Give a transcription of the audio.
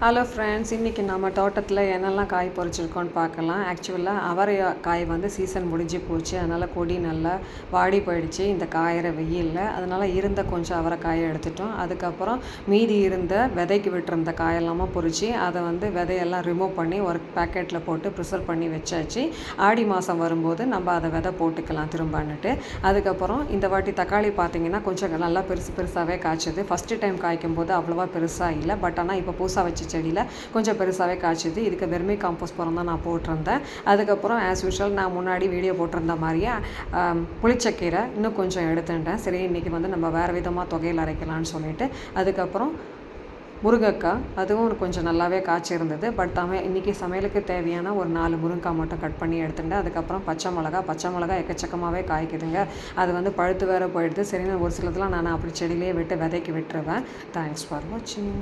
Hello friends, இன்றைக்கி நம்ம தோட்டத்தில் என்னெல்லாம் காய் பறிச்சிருக்கோன்னு பார்க்கலாம். ஆக்சுவலாக அவரை காய் வந்து சீசன் முடிஞ்சு போச்சு. அதனால் கொடி நல்லா வாடி போயிடுச்சு இந்த காயிற வெயிலில். அதனால் இருந்த கொஞ்சம் அவரைக்காயை எடுத்துட்டோம். அதுக்கப்புறம் மீதி இருந்த விதைக்கு விட்டுருந்த காயெல்லாமல் பொறிச்சு அதை வந்து விதையெல்லாம் ரிமூவ் பண்ணி ஒரு பேக்கெட்டில் போட்டு ப்ரிசர்வ் பண்ணி வச்சாச்சு. ஆடி மாதம் வரும்போது நம்ம அதை விதை போட்டுக்கலாம் திரும்பன்னுட்டு. அதுக்கப்புறம் இந்த வாட்டி தக்காளி பார்த்திங்கன்னா கொஞ்சம் நல்லா பெருசாகவே காய்ச்சது. ஃபஸ்ட்டு டைம் காய்க்கும் போது அவ்வளோவா பெருசாக இல்லை, பட் ஆனால் இப்போ புதுசாக வச்சு செடியில் கொஞ்சம் பெருசாகவே காய்ச்சிது. இதுக்கு வெர்மி காம்போஸ்ட் உரம் தான் நான் போட்டிருந்தேன். அதுக்கப்புறம் ஆஸ் யூஷுவல் நான் முன்னாடி வீடியோ போட்டிருந்த மாதிரியே புளிச்சக்கீரை இன்னும் கொஞ்சம் எடுத்துட்டேன். சரி, இன்றைக்கி வந்து நம்ம வேறு விதமாக தொகையில் அரைக்கலான்னு சொல்லிட்டு. அதுக்கப்புறம் முருங்கைக்காய் அதுவும் கொஞ்சம் நல்லாவே காய்ச்சிருந்தது. பட் இன்றைக்கி சமையலுக்கு தேவையான ஒரு 4 முருங்கைக்காய் மட்டும் கட் பண்ணி எடுத்துட்டேன். அதுக்கப்புறம் பச்சை மிளகா எக்கச்சக்கமாகவே காய்க்குதுங்க. அது வந்து பழுத்து வேறு போயிடுது. சரின்னு ஒரு சிலதெல்லாம் நான் அப்படி செடியிலே விட்டு விதைக்கு விட்டுருவேன். தேங்க்ஸ் ஃபார் வாட்சிங்.